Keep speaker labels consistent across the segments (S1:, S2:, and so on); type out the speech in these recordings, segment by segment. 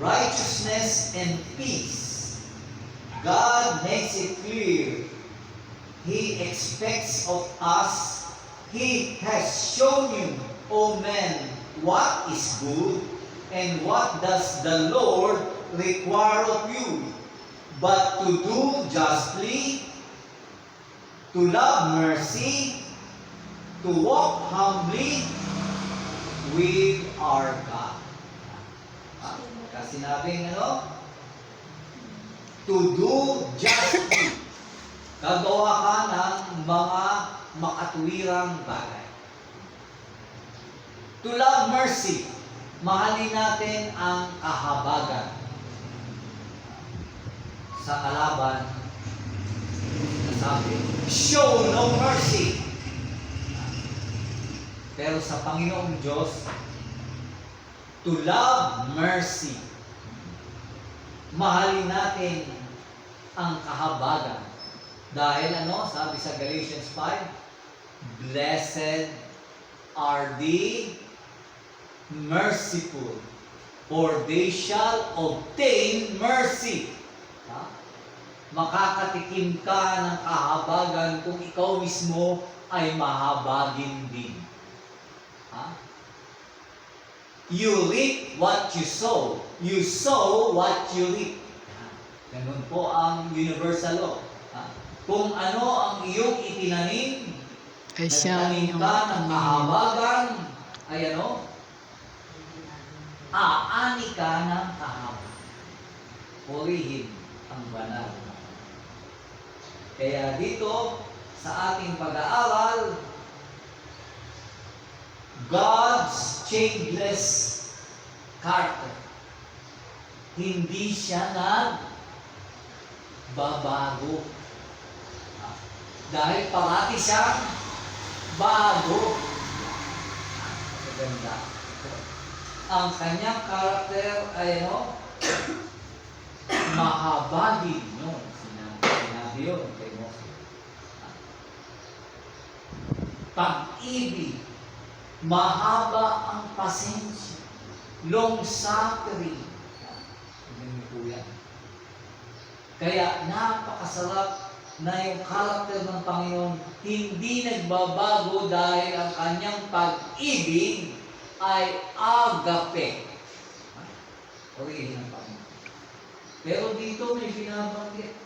S1: righteousness and peace. God makes it clear. He expects of us. He has shown you, O men, what is good, and what does the Lord require of you, but to do justly, to love mercy, to walk humbly with our God. Kasi sinabing to do justly. Gagawa ka ng mga makatwirang bagay. To love mercy. Mahalin natin ang kahabagan. Sa kalaban, nasabi, show no mercy. Pero sa Panginoong Diyos, to love mercy. Mahalin natin ang kahabagan. Dahil sabi sa Galatians 5, blessed are the merciful, for they shall obtain mercy. Makakatikim ka ng kahabagan kung ikaw mismo ay mahabagin din. You reap what you sow. You sow what you reap. Ganun po ang universal law. Kung ano ang iyong itinanim, nagtanim ka ng kahabagan, ay aani ka ng kahabagan. Purihin ang banal. Kaya dito, sa ating pag-aaral, God's changeless character. Hindi siya nagbabago. Dahil parati siyang bago. Maganda. Ang kanyang character ay mahabagin. Sinabi yun kay Moses. Pag-ibig. Mahaba ang pasensya. Long-suffering. Ganyan po yan. Kaya napakasarap na yung karakter ng Panginoon hindi nagbabago dahil ang kanyang pag-ibig ay agape. Purihin ang Panginoon. Pero dito may binabanggit.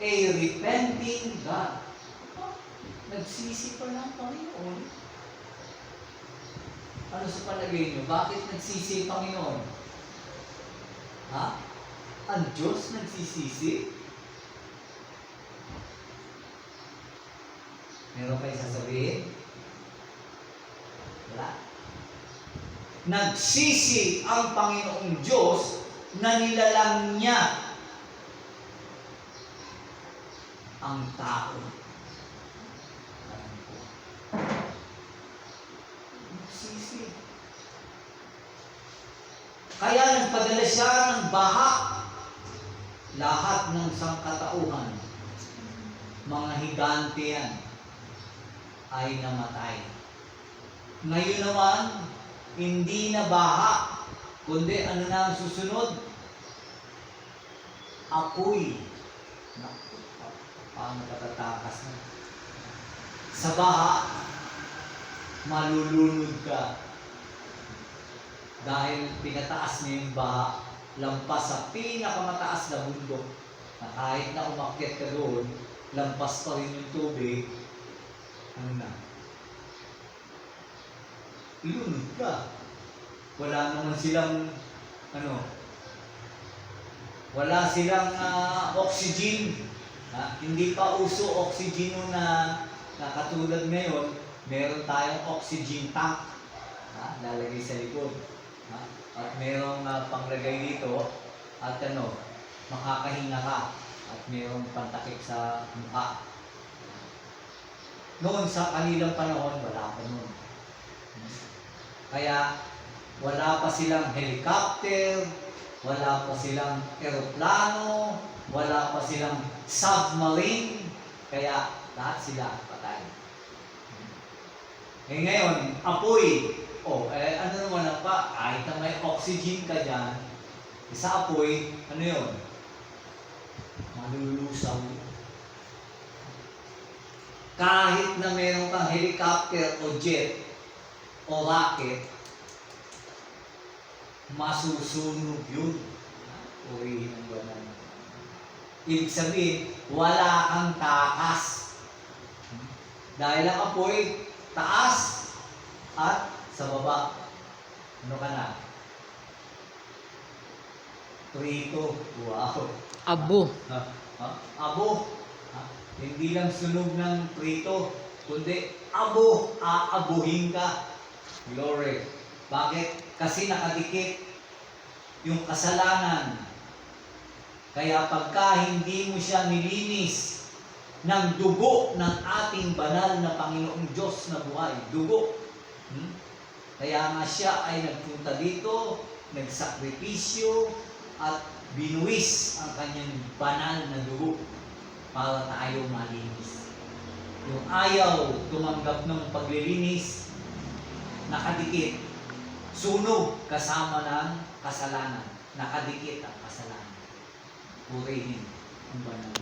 S1: A repenting God. Nagsisi pa ng Panginoon. Ano sa palagay nyo? Bakit nagsisi ang Panginoon? Ang Diyos nagsisisi? Meron kayo sasabihin? Wala. Nagsisi ang Panginoong Diyos na nilalang niya ang tao. Nagsisi. Kaya nagpadala siya ng baha. Lahat ng sangkatauhan, mga higante yan, ay namatay. Ngayon naman, hindi na baha, kundi ano na ang susunod? Apoy. Naku, paano katatakas na? Sa baha, malulunod ka. Dahil pinataas niya yung baha, lampas sa pinakamataas na bundok, na kahit na umakyat ka doon, lampas pa rin yung tubig, ilunod ka. Wala naman silang wala silang oxygen. Hindi pa uso oxygen na katulad ngayon. Meron tayong oxygen tank lalagay sa likod. At merong panglagay dito at makakahinga ka at merong pantakip sa mukha. Noon sa kanilang panahon, wala pa noon. Kaya wala pa silang helicopter, wala pa silang eroplano, wala pa silang submarine, kaya lahat sila patay. Ngayon, apoy. Ano naman pa, kahit na may oxygen ka dyan, Sa apoy, ano yun? Malulusaw. Kahit na meron kang helicopter o jet o rocket, masusunog yun. Purihin ang banal. Ibig sabihin, wala kang takas. Dahil ang apoy, taas at sa baba. Ano ka na? Prito. Wow.
S2: Abo.
S1: Abo. Hindi lang sunog ng prito, kundi abo. Aabuhin ka. Glory. Bakit? Kasi nakadikit yung kasalanan. Kaya pagka hindi mo siya nilinis ng dugo ng ating banal na Panginoong Diyos na buhay, dugo. Kaya nga siya ay nagpunta dito, nagsakripisyo, at binuwis ang kanyang banal na dugo para tayo malinis. Yung ayaw tumanggap ng paglilinis, nakadikit, sunog kasama ng kasalanan. Nakadikit ang kasalanan. Purihin ang banal.